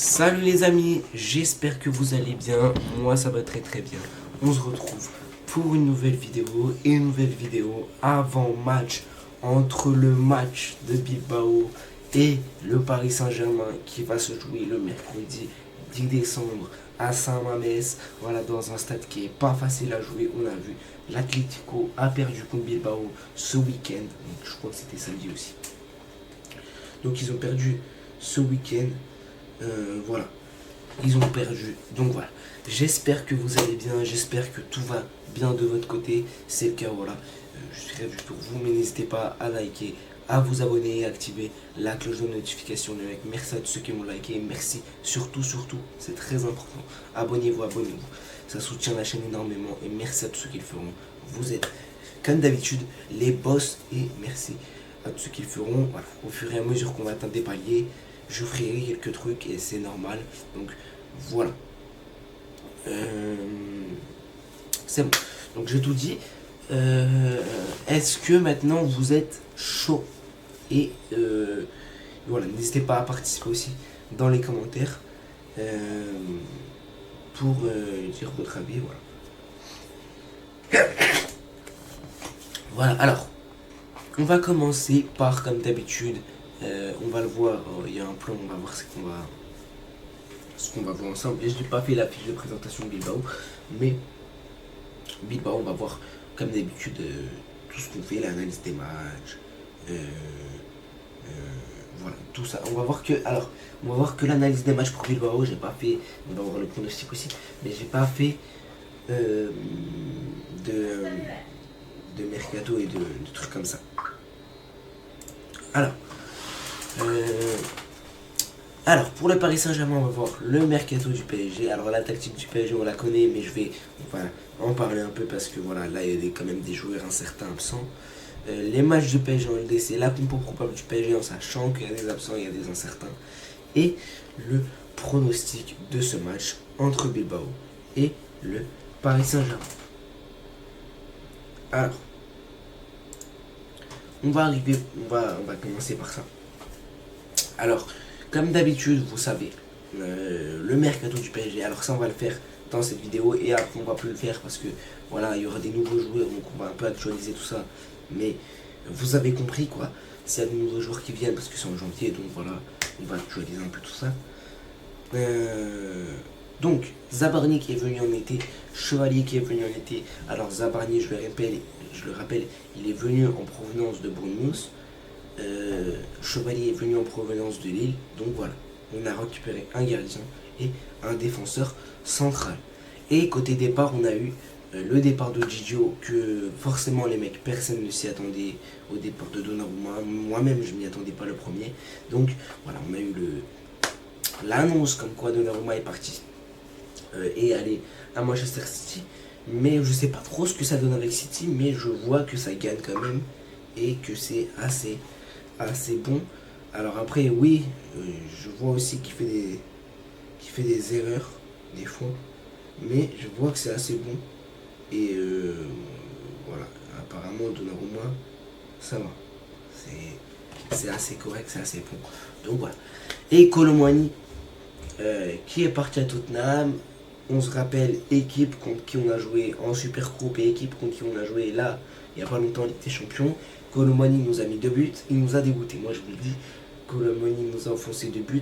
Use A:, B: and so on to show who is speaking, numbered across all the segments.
A: Salut les amis, j'espère que vous allez bien, moi ça va très très bien. On se retrouve pour une nouvelle vidéo et une nouvelle vidéo avant match entre le match de Bilbao et le Paris Saint-Germain qui va se jouer le mercredi 10 décembre à Saint-Mamès. Voilà, dans un stade qui est pas facile à jouer. On a vu l'Atlético a perdu contre Bilbao ce week-end, donc je crois que c'était samedi aussi. Donc ils ont perdu ce week-end. Voilà, ils ont perdu. Donc voilà, j'espère que vous allez bien, j'espère que tout va bien de votre côté. C'est le cas, voilà. Je suis ravi pour vous, mais n'hésitez pas à liker, à vous abonner et à activer la cloche de notification. Merci à tous ceux qui m'ont liké, merci surtout, c'est très important. Abonnez-vous, ça soutient la chaîne énormément et merci à tous ceux qui le feront. Vous êtes, comme d'habitude, les boss et merci à tous ceux qui le feront. Voilà, au fur et à mesure qu'on va atteindre des paliers, je ferai quelques trucs et c'est normal. Donc voilà. C'est bon. Donc j'ai tout dit. Est-ce que maintenant vous êtes chaud? Et voilà, n'hésitez pas à participer aussi dans les commentaires pour dire votre avis. Voilà. Voilà, alors on va commencer par, comme d'habitude, on va le voir, il y a un plan, on va voir ce qu'on va voir ensemble. Et je n'ai pas fait la fiche de présentation de Bilbao, mais Bilbao, on va voir comme d'habitude tout ce qu'on fait, l'analyse des matchs, voilà, tout ça. On va voir que l'analyse des matchs pour Bilbao, j'ai pas fait, on va voir le pronostic aussi, mais j'ai pas fait de mercato et de trucs comme ça. Alors, pour le Paris Saint-Germain, on va voir le mercato du PSG. Alors, la tactique du PSG, on la connaît, mais on va en parler un peu parce que voilà, là, il y a quand même des joueurs incertains, absents. Les matchs du PSG en LDC, la compo probable du PSG en sachant qu'il y a des absents, il y a des incertains. Et le pronostic de ce match entre Bilbao et le Paris Saint-Germain. Alors, on va commencer par ça. Alors, comme d'habitude, vous savez, le mercato du PSG, alors ça on va le faire dans cette vidéo et après on va plus le faire parce que voilà, il y aura des nouveaux joueurs, donc on va un peu actualiser tout ça. Mais vous avez compris quoi, s'il y a de nouveaux joueurs qui viennent parce que c'est en janvier, donc voilà, on va actualiser un peu tout ça. Donc, Zabarni qui est venu en été, Chevalier qui est venu en été. Alors Zabarni, je le rappelle, il est venu en provenance de Bournemouth. Chevalier est venu en provenance de Lille. Donc voilà, on a récupéré un gardien et un défenseur central. Et côté départ, on a eu le départ de Gigio, que forcément les mecs, personne ne s'y attendait au départ de Donnarumma. Moi-même, je m'y attendais pas le premier. Donc voilà, on a eu l'annonce comme quoi Donnarumma est parti et aller à Manchester City. Mais je sais pas trop ce que ça donne avec City, mais je vois que ça gagne quand même et que c'est assez bon. Alors après, oui, je vois aussi qu'il fait des erreurs des fois, mais je vois que c'est assez bon. Et voilà, apparemment Donnarumma, ça va. C'est assez correct, c'est assez bon. Donc voilà. Et Kolo Muani, qui est parti à Tottenham. On se rappelle, équipe contre qui on a joué en Super Coupe et équipe contre qui on a joué là, il n'y a pas longtemps, en Ligue des Champions. Kolo Muani nous a mis 2 buts, il nous a dégoûté. Moi je vous le dis, Kolo Muani nous a enfoncé 2 buts,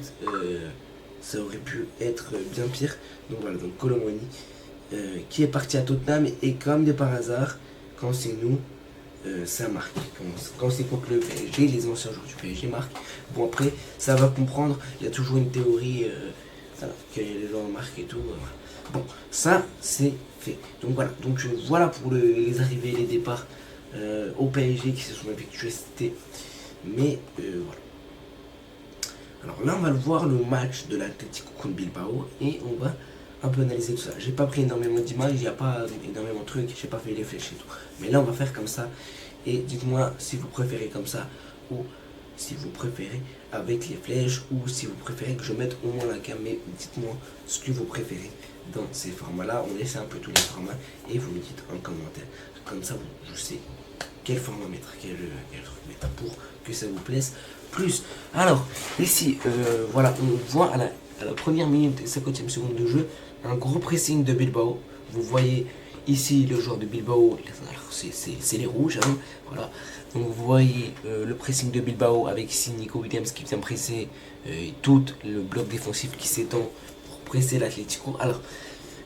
A: ça aurait pu être bien pire. Donc voilà, donc Kolo Muani qui est parti à Tottenham et comme de par hasard, quand c'est nous, ça marque. Quand c'est contre le PSG, les anciens joueurs du PSG marquent. Bon après, ça va comprendre, il y a toujours une théorie que les gens marquent et tout. Voilà. Bon, ça c'est fait. Donc voilà pour les arrivées et les départs au PSG qui se sont effectués cet été. Mais voilà. Alors là on va le voir le match de l'Atlético contre Bilbao et on va un peu analyser tout ça. J'ai pas pris énormément d'images, il n'y a pas énormément de trucs, j'ai pas fait les flèches et tout. Mais là on va faire comme ça et dites-moi si vous préférez comme ça ou si vous préférez avec les flèches ou si vous préférez que je mette au moins la cam. Mais dites-moi ce que vous préférez dans ces formats-là. On essaie un peu tous les formats et vous me dites en commentaire. Comme ça, je sais quel format mettre, quel truc mettre pour que ça vous plaise plus. Alors, ici, voilà, on voit à la première minute et 50e seconde de jeu, un gros pressing de Bilbao. Vous voyez ici le joueur de Bilbao, c'est les rouges, hein, voilà. Donc vous voyez le pressing de Bilbao avec ici Nico Williams qui vient presser tout le bloc défensif qui s'étend pour presser l'Atlético. Alors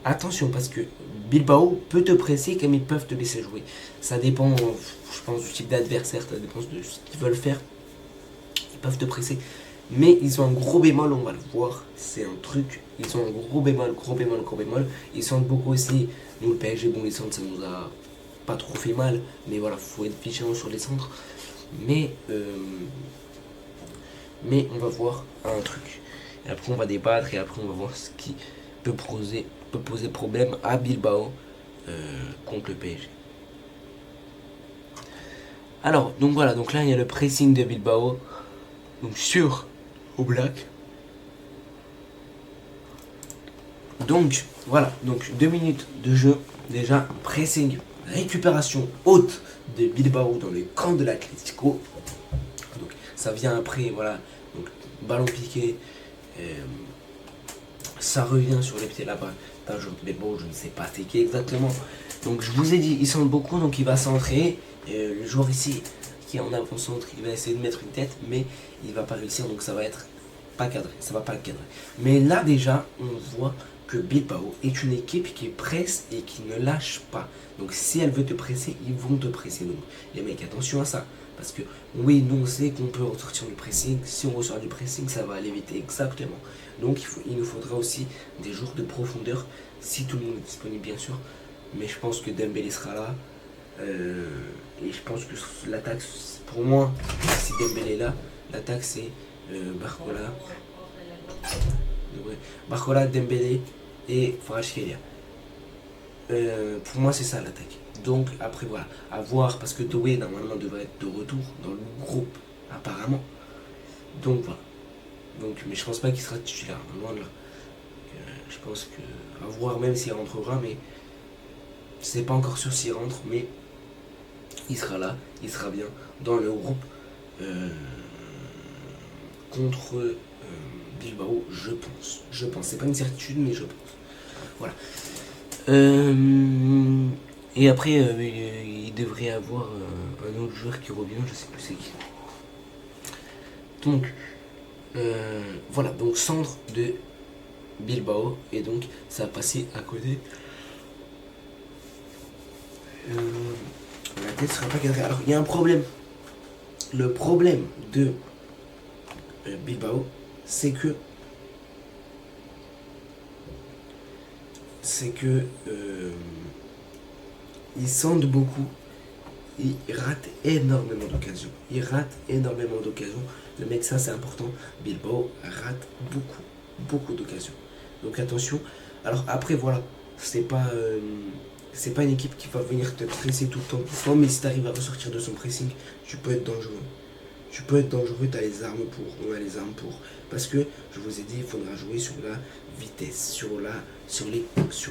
A: attention parce que Bilbao peut te presser comme ils peuvent te laisser jouer. Ça dépend, je pense, du type d'adversaire, ça dépend de ce qu'ils veulent faire. Ils peuvent te presser. Mais ils ont un gros bémol, on va le voir. C'est un truc. Ils ont un gros bémol, gros bémol, gros bémol. Ils sentent beaucoup aussi. Nous, le PSG, bon, les centres, ça nous a pas trop fait mal. Mais voilà, faut être vigilant sur les centres. Mais on va voir un truc. Et après, on va débattre. Et après, on va voir ce qui peut poser problème à Bilbao contre le PSG. Alors, donc voilà. Donc là, il y a le pressing de Bilbao. Donc sur au black. Donc voilà, donc 2 minutes de jeu, déjà pressing, récupération haute de Bilbao dans le camp de l'Atlético. Donc ça vient après, voilà, donc ballon piqué, ça revient sur les pieds là-bas d'un joueur de Bilbao, je ne sais pas c'est qui exactement. Donc je vous ai dit, il centre beaucoup, donc il va centrer. Le joueur ici qui est en avant-centre, il va essayer de mettre une tête, mais il va pas réussir, donc ça va être pas cadré, ça va pas le cadrer. Mais là déjà, on voit que Bilbao est une équipe qui presse et qui ne lâche pas. Donc si elle veut te presser, ils vont te presser. Donc les mecs, attention à ça. Parce que oui, nous on sait qu'on peut ressortir du pressing. Si on ressort du pressing, ça va aller vite, exactement. Donc il nous faudra aussi des jours de profondeur, si tout le monde est disponible bien sûr. Mais je pense que Dembélé sera là. Et je pense que l'attaque, pour moi, si Dembélé est là, l'attaque c'est Barcola, Barcola, Dembélé et Kvaratskhelia. Pour moi c'est ça l'attaque. Donc après voilà, à voir parce que Doué normalement devrait être de retour dans le groupe apparemment. Donc voilà. Donc, mais je pense pas qu'il sera titulaire, loin de là. Je pense que à voir même s'il rentrera, mais c'est pas encore sûr s'il rentre, mais il sera là, il sera bien dans le groupe contre Bilbao, je pense. Je pense, c'est pas une certitude, mais je pense. Voilà. Et après, il devrait y avoir un autre joueur qui revient, je sais plus c'est qui. Donc, voilà, donc centre de Bilbao, et donc ça a passé à côté. La tête sera pas cadrée. Alors, il y a un problème. Le problème de Bilbao, c'est que ils sentent beaucoup, ils ratent énormément d'occasions. Le mec, ça c'est important. Bilbao rate beaucoup d'occasions. Donc attention. Alors après voilà, c'est pas une équipe qui va venir te presser tout le temps, mais si tu arrives à ressortir de son pressing, tu peux être dangereux. Tu as les armes pour, on a les armes pour. Parce que, je vous ai dit, il faudra jouer sur la vitesse, sur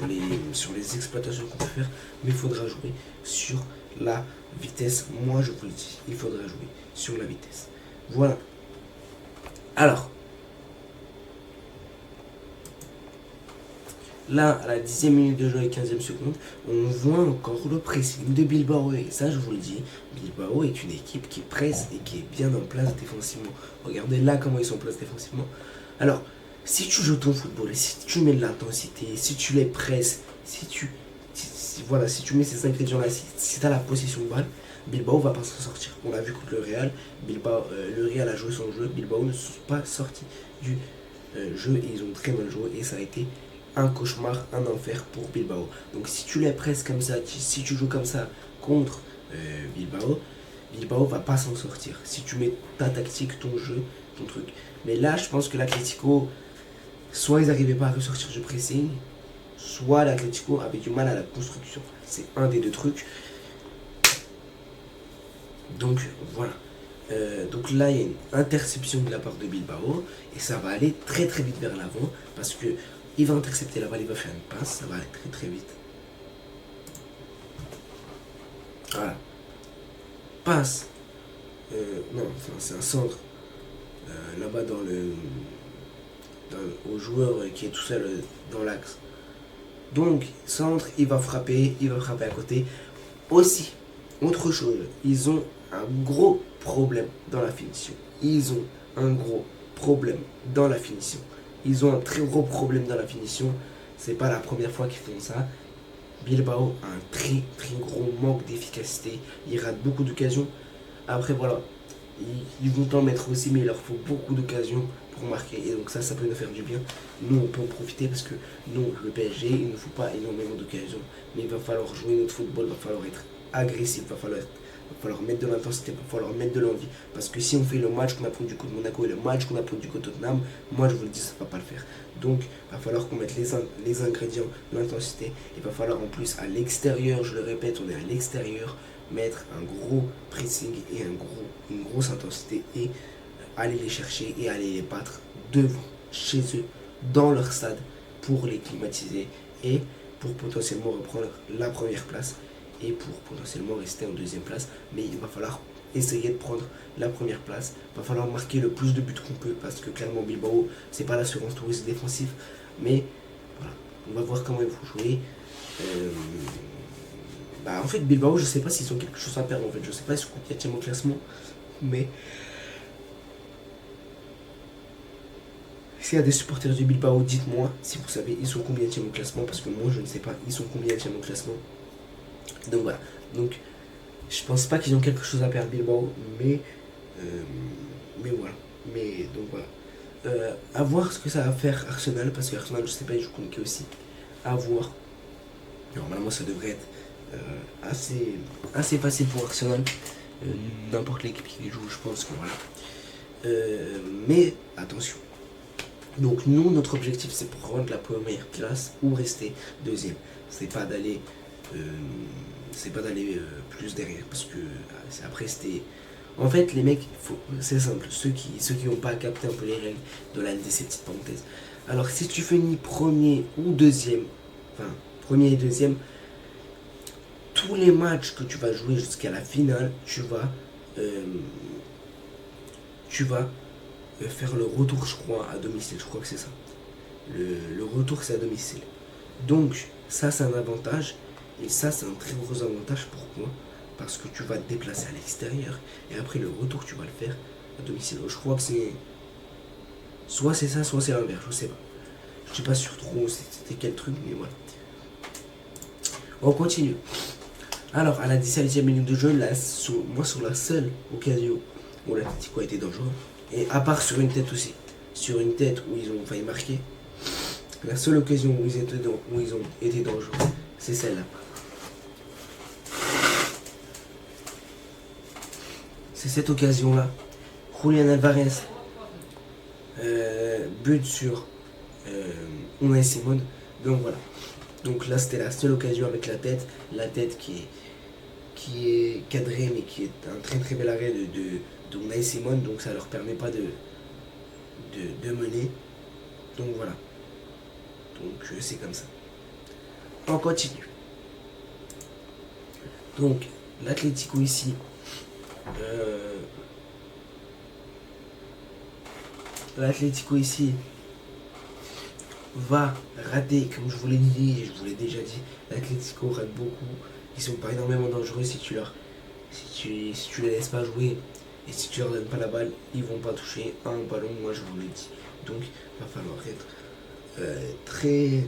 A: les exploitations qu'on peut faire, mais il faudra jouer sur la vitesse. Moi, je vous le dis, il faudra jouer sur la vitesse. Voilà. Alors, là, à la 10e minute de jeu et 15e seconde, on voit encore le pressing de Bilbao. Et ça, je vous le dis, Bilbao est une équipe qui presse et qui est bien en place défensivement. Regardez là comment ils sont en place défensivement. Alors, si tu joues ton football, si tu mets de l'intensité, si tu les presses, si tu mets ces ingrédients-là, si tu as la possession de balle, Bilbao va pas s'en sortir. On l'a vu contre le Real. Le Real a joué son jeu. Bilbao ne sont pas sortis du jeu et ils ont très mal joué. Et ça a été un cauchemar, un enfer pour Bilbao. Donc si tu les presses comme ça, si tu joues comme ça contre Bilbao va pas s'en sortir. Si tu mets ta tactique, ton jeu, ton truc. Mais là, je pense que l'Atlético, soit ils n'arrivaient pas à ressortir du pressing, soit l'Atlético avait du mal à la construction. C'est un des deux trucs. Donc voilà. Donc là, il y a une interception de la part de Bilbao et ça va aller très très vite vers l'avant parce que il va intercepter la balle, il va faire une passe, ça va aller très très vite. Voilà. Passe. Non, enfin, c'est un centre. Là-bas au joueur qui est tout seul dans l'axe. Donc, centre, il va frapper à côté. Aussi, autre chose, ils ont un gros problème dans la finition. Ils ont un gros problème dans la finition. Ils ont un très gros problème dans la finition. C'est pas la première fois qu'ils font ça. Bilbao a un très très gros manque d'efficacité. Ils ratent beaucoup d'occasions. Après voilà, ils vont en mettre aussi, mais il leur faut beaucoup d'occasions pour marquer. Et donc ça peut nous faire du bien. Nous, on peut en profiter parce que nous, le PSG, il ne faut pas énormément d'occasions. Mais il va falloir jouer notre football, il va falloir être agressif, il va falloir mettre de l'intensité, il va falloir mettre de l'envie. Parce que si on fait le match qu'on a pris du coup de Monaco et le match qu'on a pris du coup de Tottenham, moi je vous le dis, ça ne va pas le faire. Donc il va falloir qu'on mette les ingrédients, l'intensité. Il va falloir en plus à l'extérieur, je le répète, on est à l'extérieur, mettre un gros pressing et une grosse intensité et aller les chercher et aller les battre devant, chez eux, dans leur stade, pour les climatiser et pour potentiellement reprendre la première place et pour potentiellement rester en deuxième place. Mais il va falloir essayer de prendre la première place. Il va falloir marquer le plus de buts qu'on peut parce que clairement Bilbao, c'est pas l'assurance touriste défensif. Mais voilà, on va voir comment ils vont jouer. En fait, Bilbao, je sais pas s'ils ont quelque chose à perdre. En fait, je sais pas s'ils sont combien au classement. Mais s'il y a des supporters du Bilbao, dites-moi si vous savez ils sont combien au classement, parce que moi je ne sais pas ils sont combien au classement. Donc voilà. Donc je pense pas qu'ils ont quelque chose à perdre Bilbao, mais voilà. Mais donc voilà. À voir ce que ça va faire Arsenal, parce que Arsenal, je sais pas, ils jouent contre qui aussi. À voir. Normalement ça devrait être assez facile pour Arsenal. N'importe l'équipe qui joue, je pense que voilà. Mais attention. Donc nous, notre objectif, c'est prendre la première place ou rester deuxième. C'est pas d'aller plus derrière, parce que après c'était... En fait, les mecs, c'est simple, ceux qui n'ont pas capté un peu les règles de la NDC, petite parenthèse. Alors si tu finis premier ou deuxième, enfin premier et deuxième, tous les matchs que tu vas jouer jusqu'à la finale, tu vas faire le retour, je crois, à domicile. Je crois que c'est ça. Le retour, c'est à domicile. Donc, ça, c'est un avantage. Et ça, c'est un très gros avantage. Pourquoi ? Parce que tu vas te déplacer à l'extérieur. Et après, le retour, tu vas le faire à domicile. Je crois que c'est... Soit c'est ça, soit c'est l'inverse. Je sais pas. Je sais pas sur trop c'était quel truc, mais voilà. On continue. Alors, à la 17e minute de jeu, moi, sur la seule occasion où l'Atlético a été dangereux, et à part sur une tête aussi, sur une tête où ils ont failli marquer, la seule occasion où ils ont été dangereux, c'est celle-là. C'est cette occasion-là. Julián Álvarez but sur Unai Simón. Donc voilà. Donc là, c'était la seule occasion avec la tête qui est cadrée, mais qui est un très très bel arrêt de Unai Simón, donc ça leur permet pas de mener. Donc voilà. Donc c'est comme ça. On continue. Donc l'Atlético ici. L'Atlético ici va rater, comme je vous l'ai dit et je vous l'ai déjà dit, l'Atlético rate beaucoup. Ils sont pas énormément dangereux si tu les laisses pas jouer et si tu leur donnes pas la balle, ils vont pas toucher un ballon, moi je vous l'ai dit. Donc il va falloir être très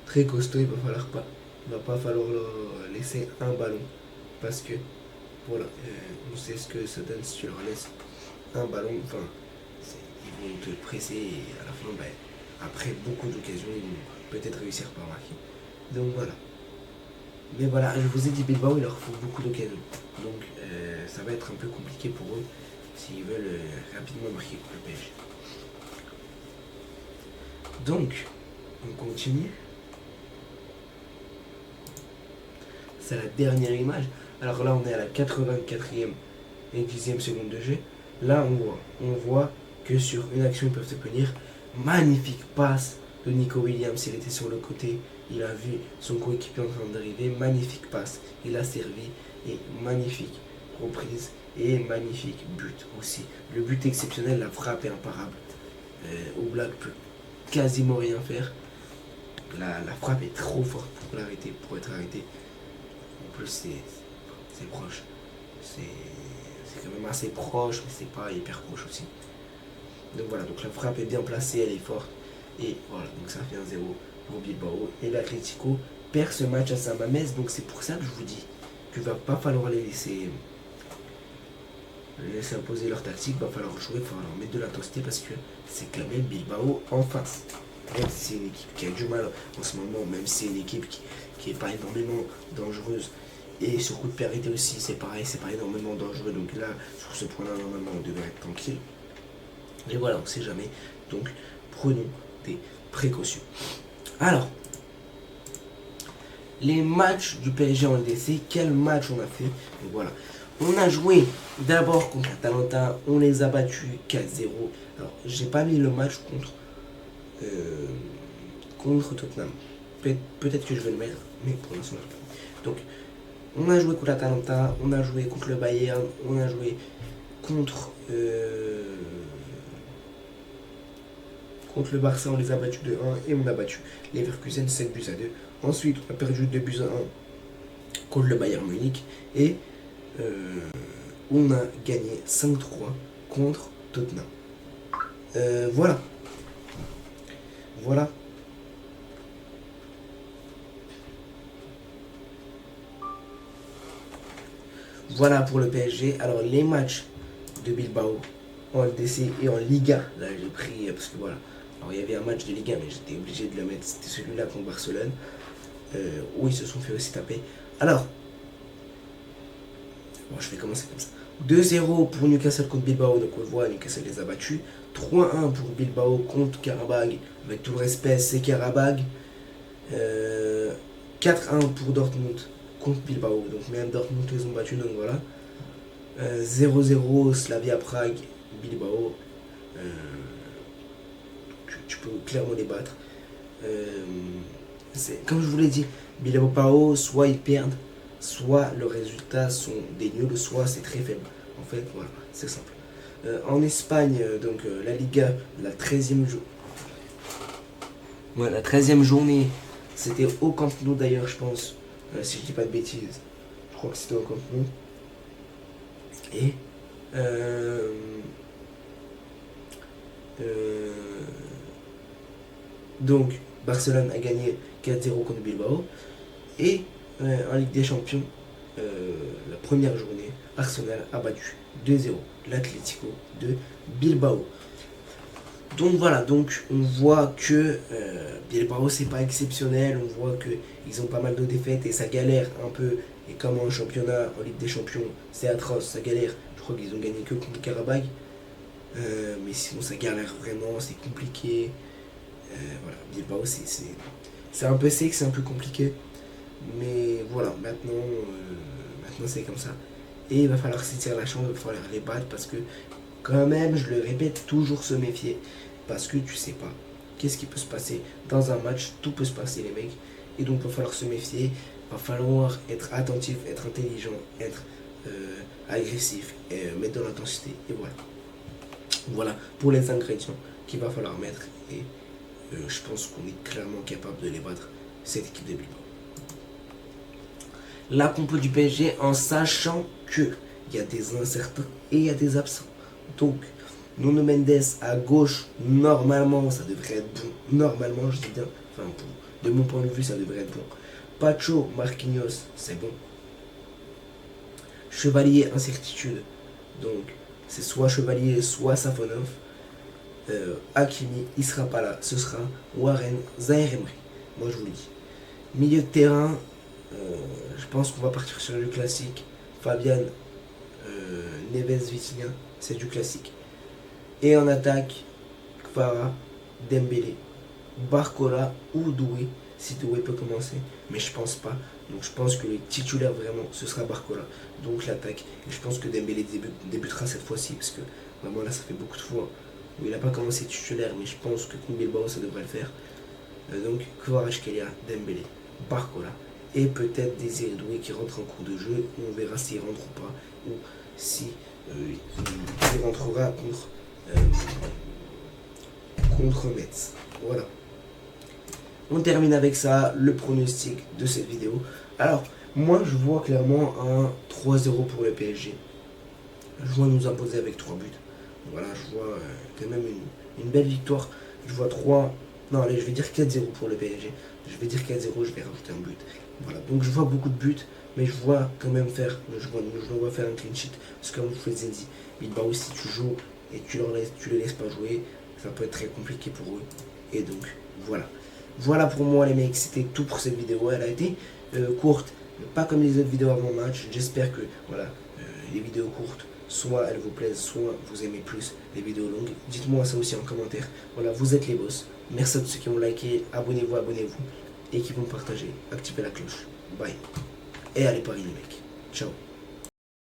A: très costaud, il va pas falloir leur laisser un ballon parce que voilà, on sait ce que ça donne si tu leur laisses un ballon, enfin ils vont te presser et à la fin après beaucoup d'occasions ils vont peut-être réussir par marquer. Donc voilà. Mais voilà, je vous ai dit Bilbao, il leur faut beaucoup d'occasions. Donc ça va être un peu compliqué pour eux s'ils veulent rapidement marquer contre le PSG. Donc, on continue. C'est la dernière image. Alors là, on est à la 84e et 10e seconde de jeu. Là, on voit que sur une action, ils peuvent se punir. Magnifique passe de Nico Williams, il était sur le côté. Il a vu son coéquipier en train d'arriver, magnifique passe, il a servi et magnifique reprise et magnifique but aussi. Le but exceptionnel, la frappe est imparable. Oblak peut quasiment rien faire. La frappe est trop forte pour l'arrêter, pour être arrêté. En plus, c'est proche. C'est quand même assez proche, mais c'est pas hyper proche aussi. Donc voilà, donc la frappe est bien placée, elle est forte. Et voilà, donc ça fait 1-0 pour Bilbao. Et l'Atlético perd ce match à San Mamés. Donc c'est pour ça que je vous dis qu'il va pas falloir les laisser imposer leur tactique. Va falloir jouer, il va falloir mettre de l'intensité parce que c'est quand même Bilbao en face. Même si c'est une équipe qui a du mal en ce moment, même si c'est une équipe qui est pas énormément dangereuse. Et sur coup de pied arrêté aussi, c'est pareil, c'est pas énormément dangereux. Donc là, sur ce point-là, normalement, on devrait être tranquille. Et voilà, on ne sait jamais. Donc, prenons des précautions. Alors, les matchs du PSG en LDC, quel match on a fait? Donc voilà, on a joué d'abord contre Atalanta, on les a battus 4-0. Alors, j'ai pas mis le match contre Tottenham. Peut-être que je vais le mettre, mais pour l'instant, je pas. Donc, on a joué contre Atalanta, on a joué contre le Bayern, on a joué contre le Barça, on les a battus 2-1 et on a battu Leverkusen 7-2. Ensuite, on a perdu 2-1 contre le Bayern Munich et on a gagné 5-3 contre Tottenham. Voilà. Voilà pour le PSG. Alors les matchs de Bilbao en LDC et en Liga, là j'ai pris parce que voilà. Alors il y avait un match de Liga mais j'étais obligé de le mettre, c'était celui-là contre Barcelone. Où ils se sont fait aussi taper. Alors, bon, je vais commencer comme ça. 2-0 pour Newcastle contre Bilbao, donc on le voit, Newcastle les a battus. 3-1 pour Bilbao contre Karabag, avec tout le respect, c'est Karabag. 4-1 pour Dortmund contre Bilbao, donc même Dortmund les ont battus, donc voilà. 0-0 Slavia Prague, Bilbao. Tu peux clairement les battre. Comme je vous l'ai dit, Bilbao, soit ils perdent, soit leurs résultats sont des nuls, soit c'est très faible. En fait, voilà, c'est simple. En Espagne, donc la Liga, la 13e journée. Ouais, la 13e journée, c'était au Camp Nou d'ailleurs, je pense. Si je dis pas de bêtises, je crois que c'était au Camp Nou. Et donc Barcelone a gagné 4-0 contre Bilbao. Et en Ligue des Champions, la première journée, Arsenal a battu 2-0 l'Atlético de Bilbao. Donc voilà, donc on voit que Bilbao c'est pas exceptionnel, on voit qu'ils ont pas mal de défaites et ça galère un peu. Et comme en championnat, en Ligue des Champions, c'est atroce, ça galère. Je crois qu'ils ont gagné que contre Karabag. Mais sinon ça galère vraiment, c'est compliqué. Voilà, Bilbao c'est un peu sec, c'est un peu compliqué. Mais voilà, maintenant c'est comme ça. Et il va falloir saisir la chance, il va falloir les battre parce que quand même, je le répète, toujours se méfier. Parce que tu sais pas qu'est-ce qui peut se passer dans un match, tout peut se passer les mecs. Et donc il va falloir se méfier, il va falloir être attentif, être intelligent, être agressif, et mettre de l'intensité. Et voilà. Voilà pour les ingrédients qu'il va falloir mettre. Et je pense qu'on est clairement capable de les battre, cette équipe de Bilbao. La compo du PSG en sachant qu'il y a des incertains et il y a des absents. Donc, Nuno Mendes à gauche, normalement, ça devrait être bon. Normalement, je dis bien, enfin, de mon point de vue, ça devrait être bon. Pacho, Marquinhos, c'est bon. Chevalier, incertitude. Donc, c'est soit Chevalier, soit Safonov. Hakimi, il sera pas là. Ce sera Warren, Zaïre Emery. Moi, je vous le dis. Milieu de terrain, je pense qu'on va partir sur le classique. Fabian, Neves, Vitinha, c'est du classique. Et en attaque, Kvara, Dembélé, Barcola ou Doué, si Doué peut commencer, mais je pense pas. Donc je pense que le titulaire vraiment, ce sera Barcola. Donc l'attaque, et je pense que Dembélé débutera cette fois-ci, parce que vraiment là ça fait beaucoup de fois où il n'a pas commencé titulaire, mais je pense que contre Bilbao ça devrait le faire. Donc Kvaratskhelia, Dembélé, Barcola, et peut-être Désiré Doué qui rentre en cours de jeu. On verra s'il rentre ou pas, ou si il rentrera contre contre Metz. Voilà. On termine avec ça, le pronostic de cette vidéo. Alors, moi je vois clairement un 3-0 pour le PSG. Je vois nous imposer avec 3 buts. Voilà, je vois quand même une belle victoire. Je vois 3... Non, allez, je vais dire 4-0 pour le PSG. Je vais dire 4-0, je vais rajouter un but. Voilà, donc je vois beaucoup de buts, mais je vois quand même faire... Je vois faire un clean sheet. Parce que comme je vous ai dit, Bilbao, si tu joues et tu les laisses pas jouer, ça peut être très compliqué pour eux. Et donc, voilà. Voilà pour moi les mecs, c'était tout pour cette vidéo. Elle a été courte, pas comme les autres vidéos avant le match. J'espère que voilà, les vidéos courtes, soit elles vous plaisent, soit vous aimez plus les vidéos longues. Dites-moi ça aussi en commentaire. Voilà, vous êtes les boss. Merci à tous ceux qui ont liké, abonnez-vous et qui vont partager. Activez la cloche. Bye. Et allez Paris les mecs. Ciao.